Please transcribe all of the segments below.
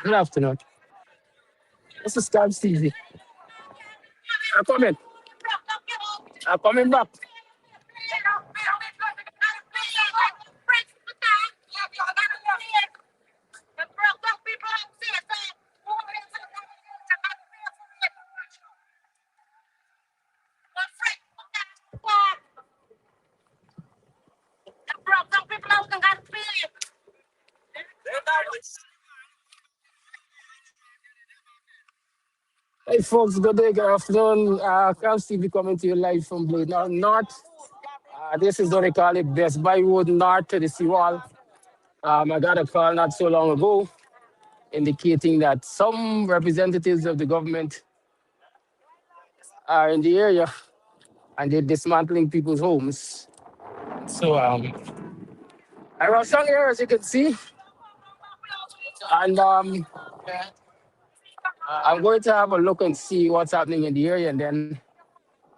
Good afternoon. This is Scott Stevie. I'm coming. I'm coming back. Hey folks, good day, good afternoon. Scott Stevie coming to you live from Bladenhall North. This is what they call it, Best Buy Road North to the seawall. I got a call not so long ago indicating that some representatives of the government are in the area and they're dismantling people's homes. So I was down here, as you can see, and I'm going to have a look and see what's happening in the area, and then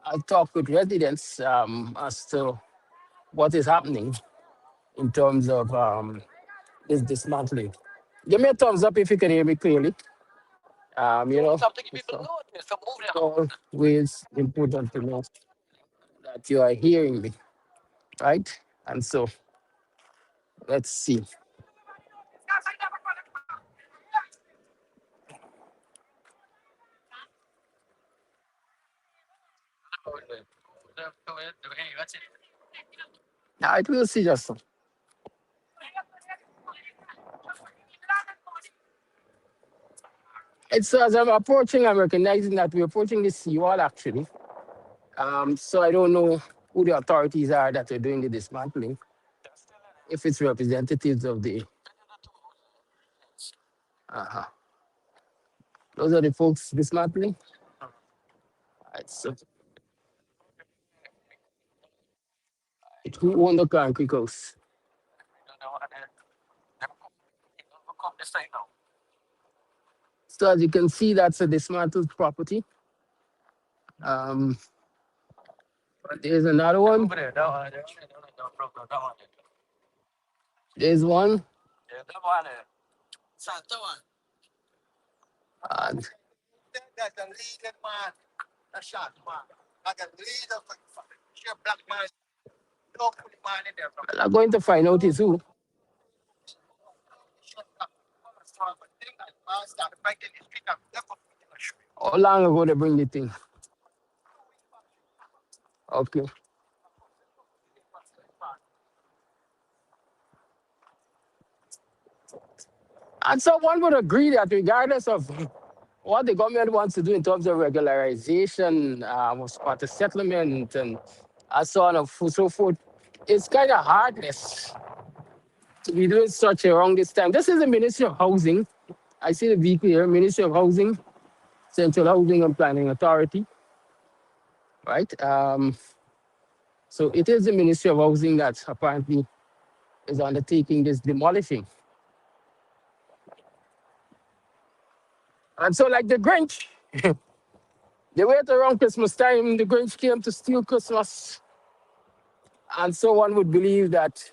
I'll talk with residents as to what is happening in terms of this dismantling. Give me a thumbs up if you can hear me clearly. It's always important to know that you are hearing me, right? And so let's see. Now it will see just. It's as I'm approaching, I'm recognizing that we're approaching the seawall actually. So I don't know who the authorities are that are doing the dismantling. If it's representatives of the, uh those are the folks dismantling. Right, so who own the concrete house? So as you can see, that's a dismantled property. Um, there's another one. There's one. And I'm going to find out is who. How long ago they bring the thing? Okay. And so one would agree that regardless of what the government wants to do in terms of regularization, as part of settlement and so on and so forth, it's kind of hardness to be doing such around this time. This is the Ministry of Housing. I see the vehicle here, Ministry of Housing, Central Housing and Planning Authority, right? So it is the Ministry of Housing that apparently is undertaking this demolishing. And so like the Grinch, they wait around Christmas time, the Grinch came to steal Christmas. And so one would believe that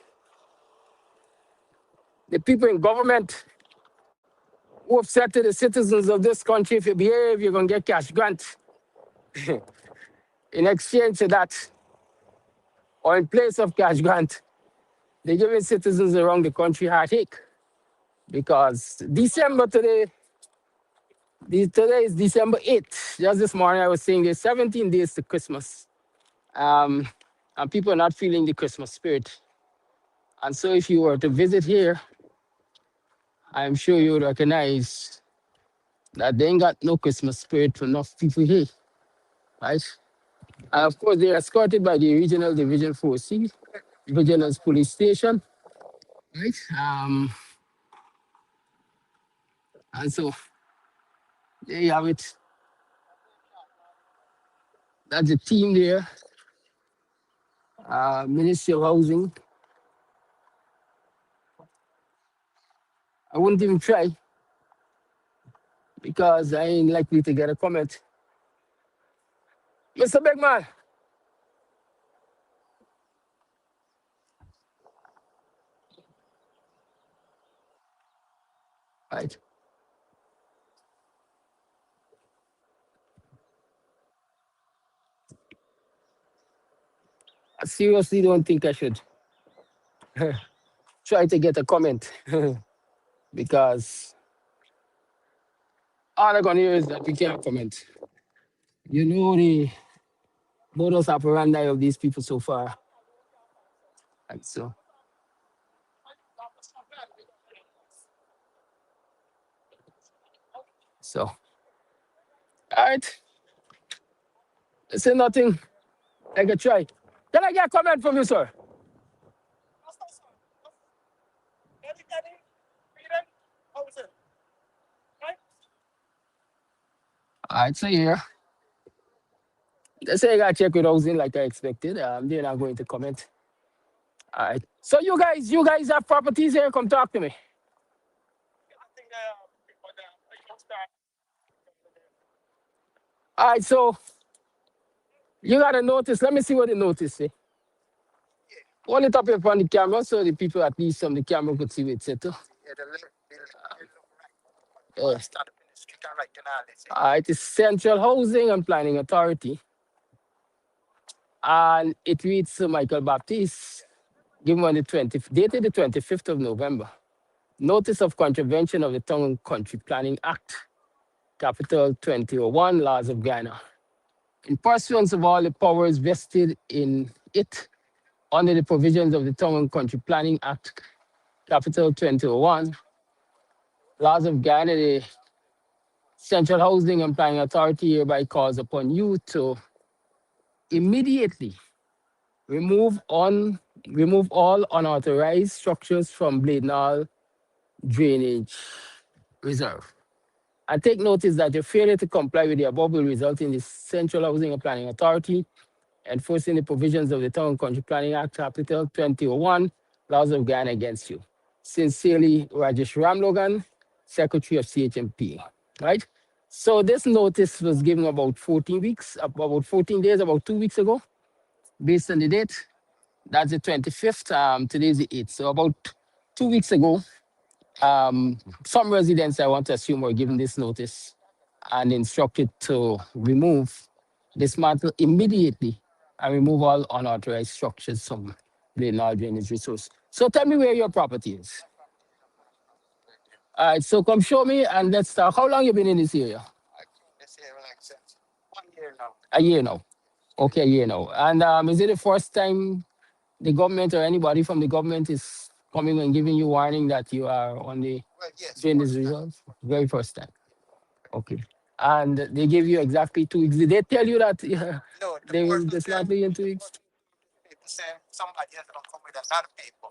the people in government who have said to the citizens of this country, if you behave, you're going to get cash grant. In exchange for that, or in place of cash grant, they're giving citizens around the country heartache. Because December today is December 8th. Just this morning I was saying there's 17 days to Christmas. And people are not feeling the Christmas spirit. And so if you were to visit here, I'm sure you would recognize that they ain't got no Christmas spirit for enough people here, right? And of course, they're escorted by the Regional Division 4C, Vigilance Police Station, right? And so there you have it. That's the team there. Ministry of Housing. I wouldn't even try because I ain't likely to get a comment. Mr. Bigman, right? I seriously don't think I should try to get a comment because all I'm gonna hear is that we can't comment. You know the modus operandi of these people so far. Like so. All right. Say nothing. I can try. Can I get a comment from you, sir? All right, so here. They say I got check with housing like I expected. They're not going to comment. All right. So you guys have properties here. Come talk to me. All right. So you got a notice. Let me see what the notice say. Hold it up here on the camera so the people at least on the camera could see what it said too. Yeah. All right. It's Central Housing and Planning Authority. And it reads to Michael Baptiste, given on the 20th, dated the 25th of November. Notice of contravention of the Town and Country Planning Act, Capital 2001, Laws of Ghana. In pursuance of all the powers vested in it under the provisions of the Town and Country Planning Act, Capital 2001, Laws of Ghana, the Central Housing and Planning Authority hereby calls upon you to immediately remove on remove all unauthorized structures from Bladenhall Drainage Reserve. And take notice that your failure to comply with the above will result in the Central Housing and Planning Authority enforcing the provisions of the Town and Country Planning Act, Capital 2001, Laws of Ghana against you. Sincerely, Rajesh Ramlogan, Secretary of CHMP. Right? So this notice was given about 14 weeks, about 14 days, about 2 weeks ago, based on the date. That's the 25th. Today's the 8th. So about 2 weeks ago, some residents, I want to assume, were given this notice and instructed to dismantle immediately and remove all unauthorized structures from the large drainage resource. So tell me where your property is. All right, so come show me and let's start. How long you been in this area? A year now. Okay, a year now. And is it the first time the government or anybody from the government is coming and giving you warning that you are on the drainage resource? Very first time. Okay. And they give you exactly 2 weeks. Did they tell you that they will dismantle you in 2 weeks?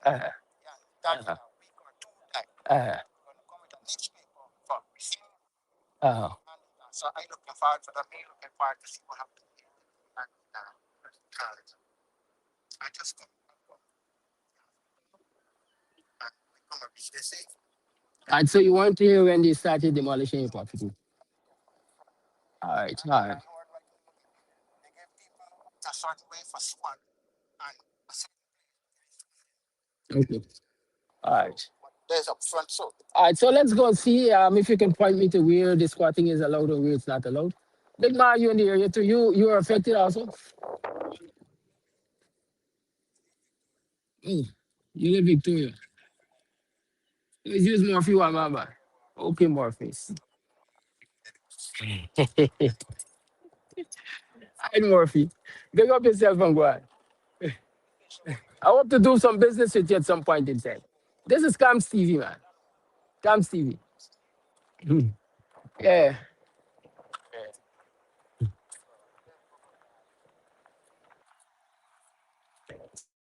Uh, uh, uh, uh, and so you weren't here when they started demolishing your property. All right, all right. Okay. All right. All right, so let's go and see if you can point me to where the squatting is allowed or where it's not allowed. Big man, you in the area too. You are affected also? Oh, you live Victoria. It's use Morphe one, man. Okay, Morpheus. Hi, Morphe. Big up yourself and go on. I hope to do some business with you at some point in time. This is Cam's TV, man. Cam's TV. Yeah.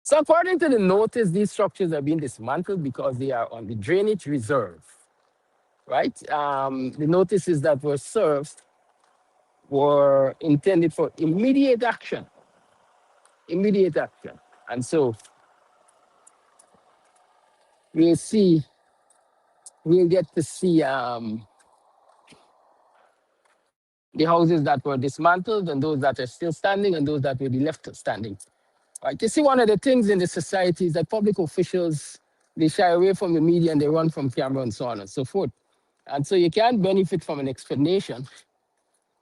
So according to the notice, these structures are being dismantled because they are on the drainage reserve, right? The notices that were served were intended for immediate action. And so we'll see, we'll get to see the houses that were dismantled and those that are still standing and those that will be left standing. Right? You see, one of the things in the society is that public officials, they shy away from the media and they run from camera and so on and so forth. And so you can't benefit from an explanation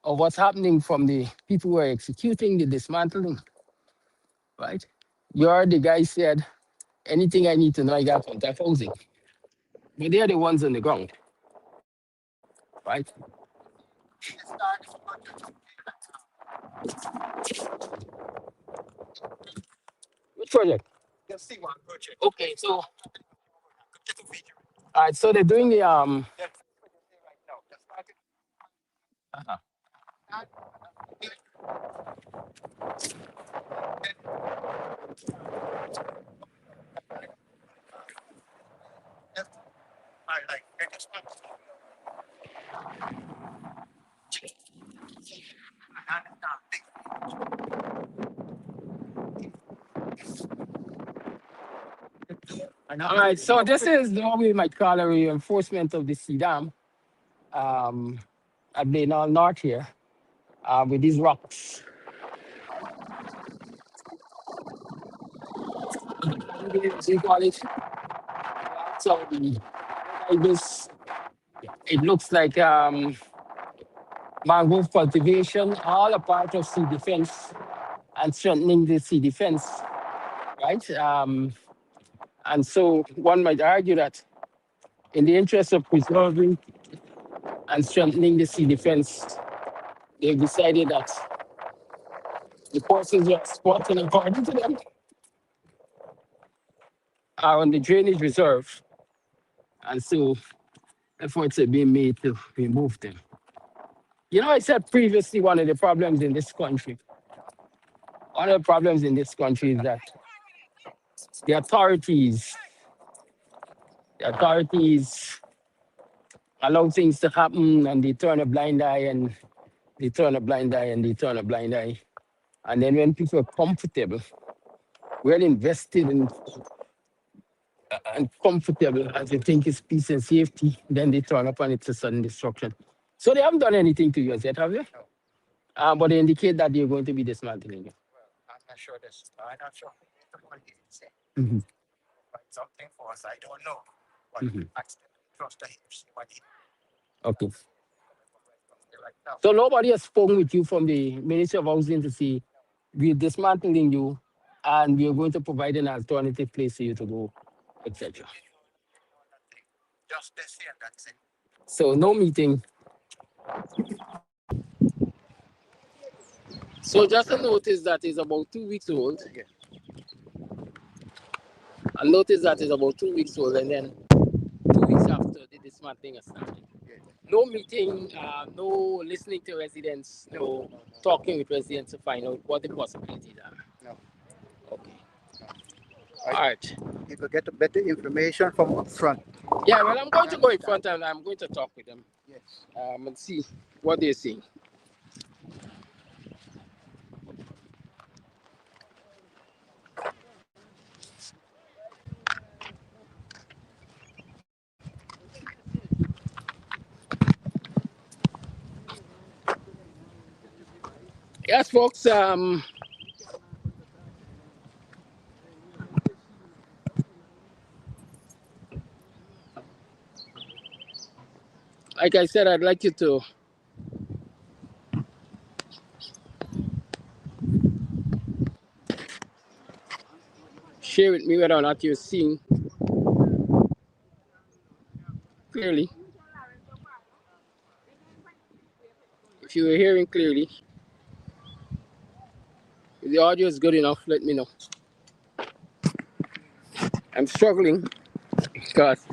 of what's happening from the people who are executing the dismantling, right? You're the guy said, anything I need to know, I got contact housing. But they're the ones on the ground, right? Which project? Okay, so all right, so they're doing the uh-huh. All right, so this is what we might call a reinforcement of the CDAM um, at Bladenhall North here with these rocks. You call it. So this, it looks like mangrove cultivation, all a part of sea defense and strengthening the sea defense, right? And so one might argue that in the interest of preserving and strengthening the sea defense, they've decided that the portions are spotted according to them are on the drainage reserve. And so efforts are being made to remove them. You know, I said previously one of the problems in this country is that the authorities, the authorities allow things to happen and they turn a blind eye and they turn a blind eye and they turn a blind eye. And then when people are comfortable, well invested and comfortable as they think it's peace and safety, then they turn up and it's a sudden destruction. So they haven't done anything to you as yet, have they? But they indicate that they're going to be dismantling it. Mhm. Mhm. Okay. So nobody has spoken with you from the Ministry of Housing to say we're dismantling you and we're going to provide an alternative place for you to go, etc. So no meeting. So just a notice that is about 2 weeks old. A notice that is about 2 weeks old, and then 2 weeks after the dismantling has started. No meeting, no listening to residents, no talking with residents to find out what the possibilities are. Okay. All right. You could get a better information from up front. Yeah, well, I'm going to go in front and I'm going to talk with them Yes. and see what they're saying. Yes, folks. Like I said, I'd like you to share with me whether or not you're seeing clearly. If you are hearing clearly, if the audio is good enough, let me know. I'm struggling because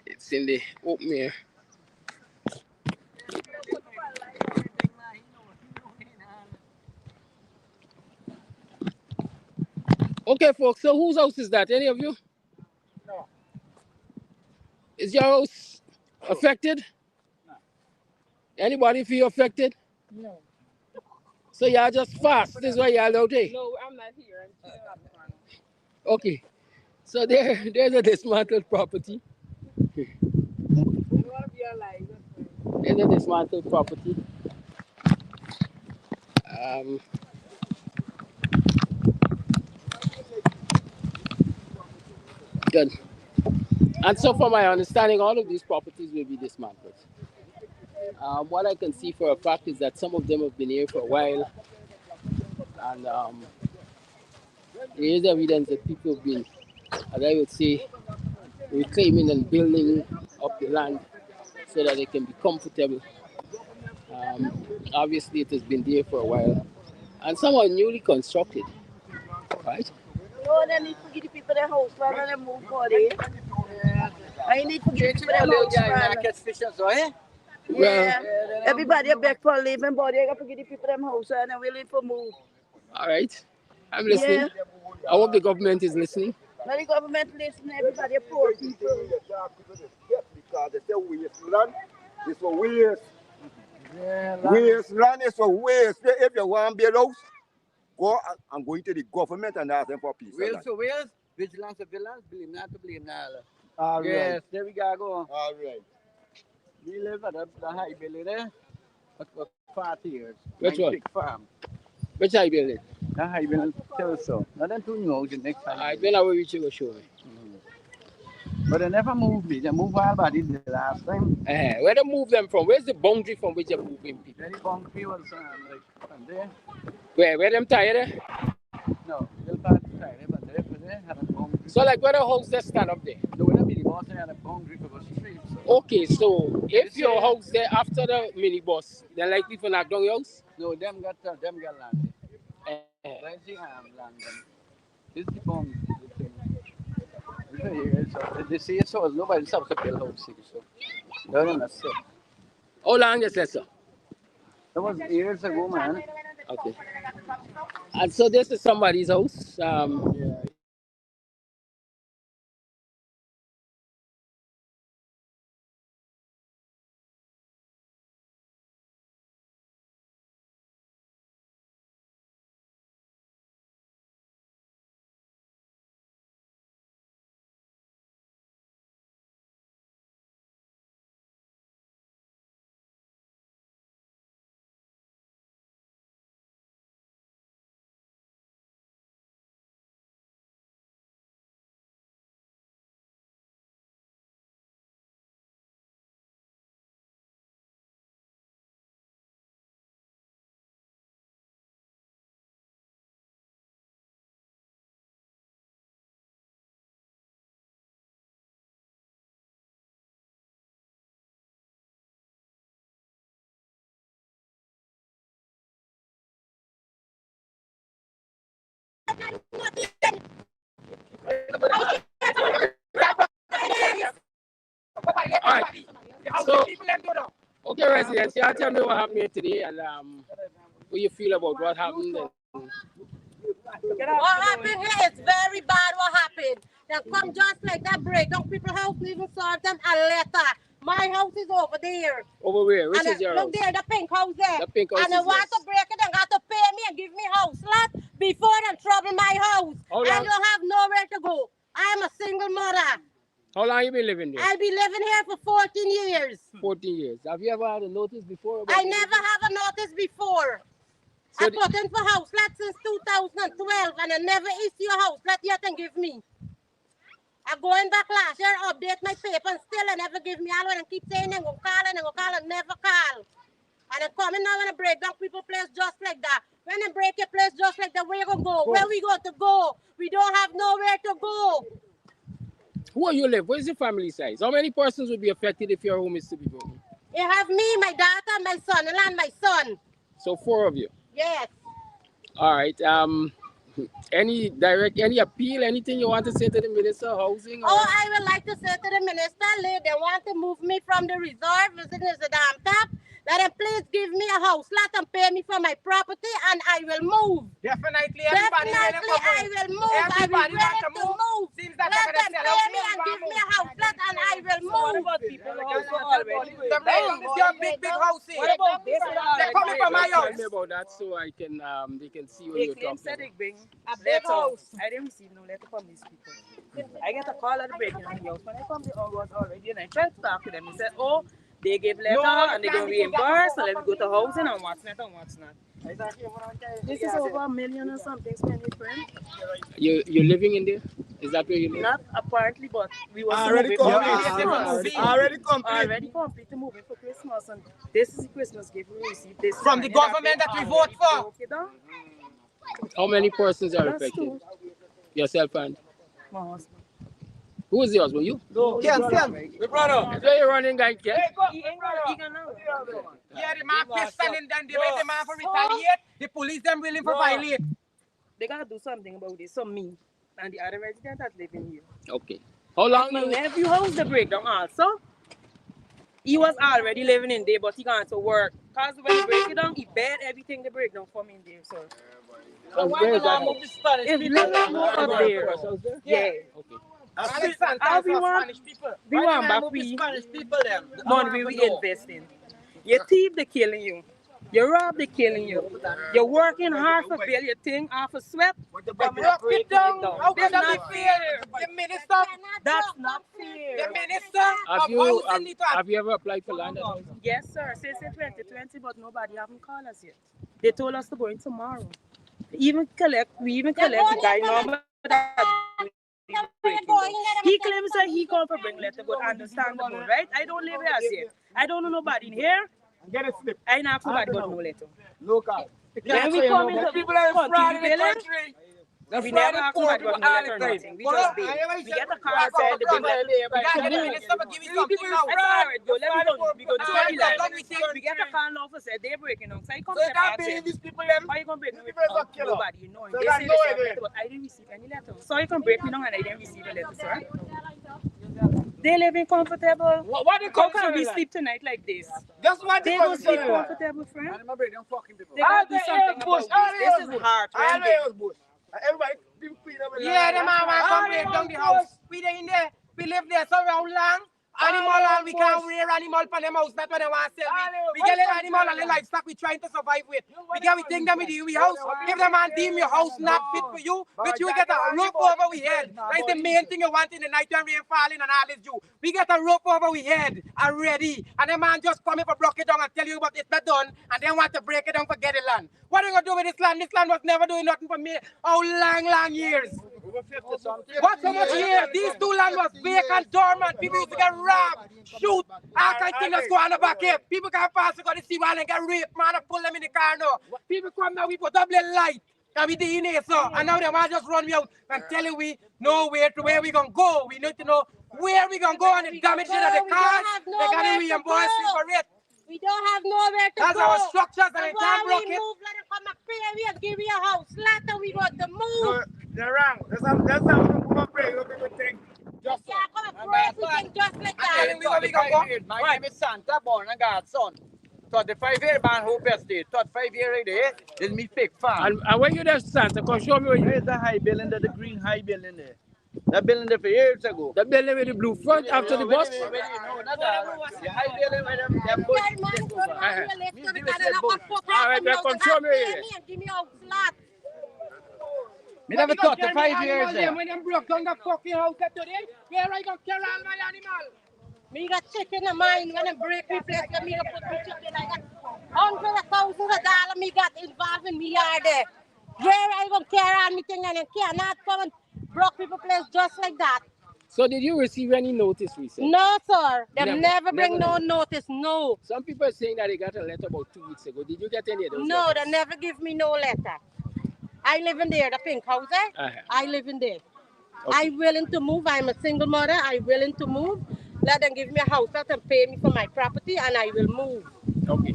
it's in the open air. Okay, folks. So whose house is that? Any of you? No. Is your house affected? Anybody feel affected? No. So y'all just fast. This is why y'all out there. No, I'm not here. I'm still on the corner. Okay. So there's a dismantled property. One of your lives. There's a dismantled property. Um, Good. And so, from my understanding, all of these properties will be dismantled. What I can see for a fact is that some of them have been here for a while, and there is evidence that people have been, as I would say, reclaiming and building up the land so that they can be comfortable. Obviously, it has been there for a while, and some are newly constructed, right? No, they need to give the people their house man and they move for it. I need to give people their house man. Catch fish as well, eh? Yeah. Everybody a back for living, but they got to give the people them house and they're willing to move. All right, I'm listening. Yeah. I hope the government is listening. Now the government listen, everybody are poor people. Because they say waste land is for waste. Yeah, Waste land is for waste. If you want to build a house, go and go into the government and ask them for peace. Wheels to wheels, vigilance to vigilance, blame not to blame now. All right. Yes, there we go. All right. We live at the high building there for 40 years. Which one? Big farm. Which I building? The high building, tell us so. Not then two new the next time. I don't know where you will show me. But they never moved me. They moved all body the last time. Where they move them from? Where's the boundary from which they're moving people? Very long people like from there. Where them tired? No, they'll pass the side, but there had a boundary. So like where the house that stand up there? No, when I be the boss, they had a boundary for the street. So. Okay, so if your house there after the minibus, they're likely to knock down your house? No, them got land. Eh, Right, see, land. This is the boundary. So they say so. Nobody stops to build house here, so they're not safe. How long is that, sir? That was years ago, man. Okay. And so this is somebody's house. Yeah. All right. So, okay, residents, y'all tell me what happened here today and what you feel about what happened. What happened here is very bad what happened. They come just like that break down people's house, even serve them a letter. My house is over there. Over where? Which And is your look house? there, the pink house there. The pink house and they is want yours. to break it, they got to pay me and give me house lot before them trouble my house. How I long? don't have nowhere to go. I am a single mother. How long you been living there? I'll be living here for 14 years. 14 years. Have you ever had a notice before? About I this? never have a notice before. So I put in for house lot since 2012 and I never issue a house lot yet and give me. I'm going back last year, update my paper and still I never give me all and keep saying I'm going to call and never call. And I'm coming now and I break down people's place just like that. When I break your place just like that, where you going to go? Where we going to go? We don't have nowhere to go. Who you live? What is your family size? How many persons would be affected if your home is to be broken? You have me, my daughter, my son, and my son. So 4 of you. Yes. All right. Any appeal, anything you want to say to the Minister of Housing? Or? Oh, I would like to say to the minister, they want to move me from the reserve, which is the dam tap. Let them please give me a house. Let them pay me for my property and I will move. Definitely, everybody Definitely, I will move. Everybody I will want to ready to move. Seems that Let them they're pay me and give me a house. And I will What move. about people who also already? The rate is your big house. What about this? They're coming from my Tell house. me about that so I can they can see what They you're claim talking said about. they bring a big house. I didn't receive no letter from these people. I get a call at the breaking of the house. When I come, they all was already, and I tried to talk to them. They said, oh, they gave letter and they're going to reimburse, so let me go to housing and what's not and what's not. This is over $1 million or something, spending friend. You're living in there? Is that where you live? Not apparently, but we was Already moving complete. Already complete. already complete to moving for Christmas, and this is the Christmas gift we received. This From the government that we vote for. How many persons are That's affected? two. Yourself and My husband. who is the husband? You? The brother. So you're running guy, yeah? He ain't gonna know. Yeah, the man pistol and then they make the man for retaliate. The police them willing for violate. They gotta do something about this. So me and the other resident that live in here. Okay. How long My you nephew house the breakdown also. He was already living in there, but he gone to work. Cause when he break it down, he bad everything the breakdown for me in there. So where is that? it's little more up there. Yeah. Okay. How we want back we money we invest in. You thief, they killing you. You rob, they killing you. You're working hard for bill, you think off a sweat. Broke it down. How can that be fair? The minister. That's not fair. The minister of housing need to Have you ever applied for land? Yes, sir. Since in 2020, but nobody haven't called us yet. They told us to go in tomorrow. We even collect the guy number that he claims that he come for bring letter, but understandable, right? I don't live here as yet. I don't know nobody in here. Get it slip. I ain't ask nobody but no letter. Local. When we come into people are fraud in the village, country. we never ask nobody but no letter or nothing. We just bail. We get a card saying the bill. We got the minister for giving something now. I said, all right, go, let me go. We go to the line. We get a call now for say they're breaking down. So I come So to that them. mean these people them. How you gonna break me People are without killer. nobody? You know, So they that say no they idea. say, but I didn't receive any letter. So you can break me down and I didn't receive a letter, sir. They living comfortable. What the How can we sleep tonight like this? Just what They the don't sleep comfortable, friend. They All gotta do the something bush, about this. This is hard, friend. Everybody, people clean up. Yeah, the man want come break down the house. We there in there. We live there so long. Animal and we can't rear animal for them house. That's what they want to sell. We get the animal and the livestock we trying to survive with. We get we think them with the house. If the man deem your house not fit for you, but you get a roof over we head. That's the main thing you want in the night when rain falling and all is due. We get a roof over we head already. And the man just come in for block it down and tell you what it's not done. And then want to break it down for get the land. What are you going to do with this land? This land was never doing nothing for me. How long years? What so much years? These two land was vacant, dormant. People used to get robbed, shoot, all kind of things that's going on the back here. People can pass to go to see one and get raped, man, and pull them in the car now. People come now, we put double light. And we DNA, so. And now they want to just run me out and tell you we know where we going to go. We need to know where we going to go and the damage of the cars. They got to reimburse you for it. We don't have nowhere to That's go. our structures and And they can't while block we it. move, let them come and pay me and give me a house. Later we got to move. They're wrong. That's how we break up people think. Yeah, come and break everything just like that. Telling me where we going to go. My name is Santa, born and godson. 35-year man who best day. 35-year day. This me pick farm. And when you there, Santa, come show me where you. Where's the high building there, the green high building there? That building there for years ago. The building with the blue front after the bus. No, not that. The high building where them bush Yeah, man, take go over. down here, let's go Me because say I bush. got fuck All right, up then and come now show they me got here. pay me and give me a flat. Me never thought the 5 years there. When them broke down the fucking house today, where I going to carry all my animal? Me got chicken in mine when they break me place and me got put me chicken. I got hundreds of thousands of dollars me got involved in me yard there. Where I gonna carry on me thing and they cannot come and broke people place just like that. So did you receive any notice recently? No, sir. They Never, never bring never. no notice. No. Some people are saying that they got a letter about 2 weeks ago. Did you get any of those? No, letters? they never give me no letter. I live in there, the pink house there. Uh-huh. I live in there. Okay. I'm willing to move. I'm a single mother. I'm willing to move. Let them give me a house. Let them pay me for my property and I will move. Okay.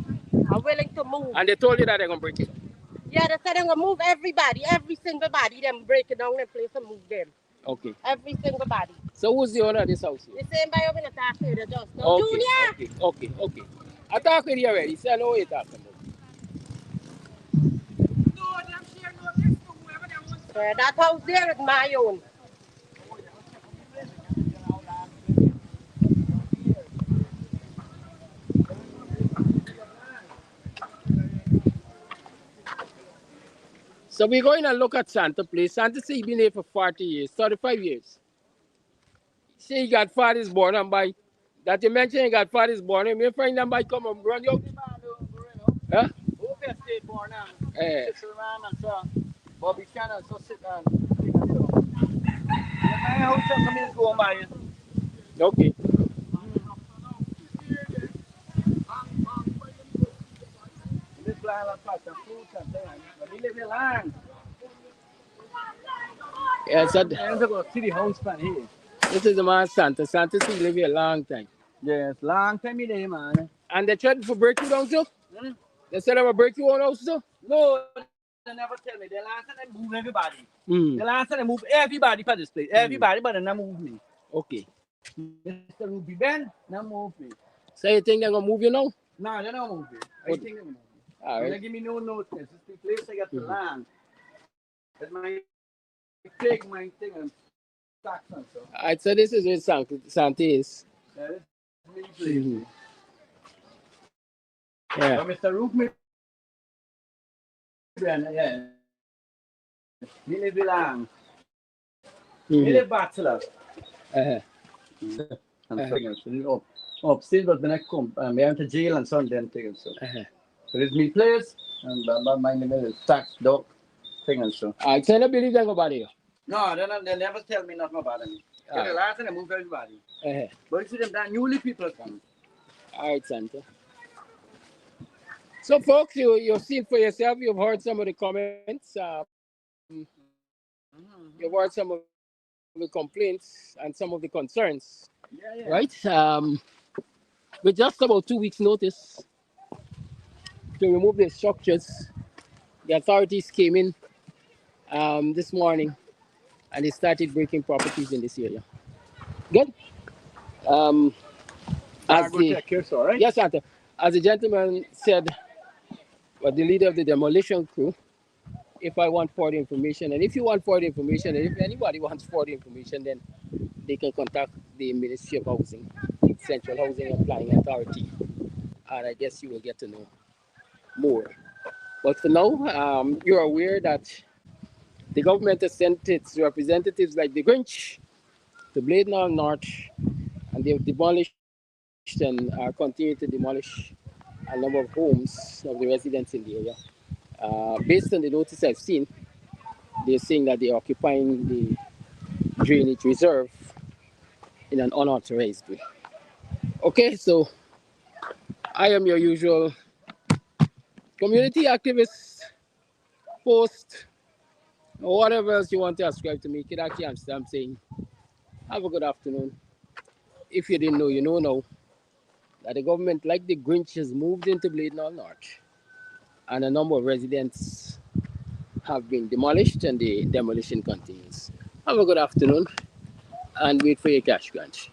I'm willing to move. And they told you that they're going to break it. Yeah, they said they're going to move everybody. Every single body. Them break it down and place and move them. Okay. Every single body. So who's the owner of this house here? The same by over the tax here, just. No, Okay. Junior! Okay. Okay. Okay. I talked with you already. Say, I know what you're talking about. No, them share notice to whoever they want. That house there is my own. So we're going to look at Santa Place. Santa say he been here for 40 years, 35 years. Say he got fathers born and by that you mentioned he got fathers born. You may find them by come and run you. Huh? Who best stay born now? Eh. Sit around and so Bobby Shannon so sit down. My house come in go by. Okay. This blind and plant and fruits and things. But we live in land. Yeah, so And to go city house pan here. this is the man Santa. Santa say he live here a long time. Yes, long time in there, man. And they threatened for break you down too? Hmm? They said they will break you out house too? No, they never tell me. The last time they move everybody. Mm. The last time they move everybody for this place. Everybody, but they not move me. Okay. Mr. Ruby Ben, not move me. So you think they're going to move you now? No, they don't move me. I What? think they move me. All They right. give me no notice. It's the place I got to land. That's my take my thing and tax and so. All right, so this is where Santa is. That is me place. Mhm. Yeah. But Mr. Ruby Ben, yeah. He live long. He Mhm. live bachelor. Uh-huh. And so, upstairs, but when I come, I went to jail and so then thing and so. Uh-huh. So it's me place, and my name is tax dog thing and so. All right, so I don't believe they're going to bother you. No, they never tell me nothing about me. Ah. The last time they move everybody. Uh-huh. But you see them that newly people come. All right, Santa. So, folks, you've seen for yourself. You've heard some of the comments. You've heard some of the complaints and some of the concerns, Yeah. right? With just about 2 weeks' notice to remove the structures, the authorities came in this morning and they started breaking properties in this area. Good. As the check here, so, right? yes, Santa. As the gentleman said, the leader of the demolition crew, if I want further information, and if you want further information, and if anybody wants further information, then they can contact the Ministry of Housing, Central Housing and Planning Authority, and I guess you will get to know more. But for now, you're aware that the government has sent its representatives like the Grinch to Bladenhall North, and they've demolished and are continuing to demolish a number of homes of the residents in the area. Based on the notice I've seen, they're saying that they're occupying the drainage reserve in an unauthorized way. Okay, so I am your usual community activist, post, or whatever else you want to ascribe to me. Kidaki, I'm saying, have a good afternoon. If you didn't know, you know now that the government, like the Grinch, has moved into Bladenhall North, and a number of residents have been demolished, and the demolition continues. Have a good afternoon, and wait for your cash crunch.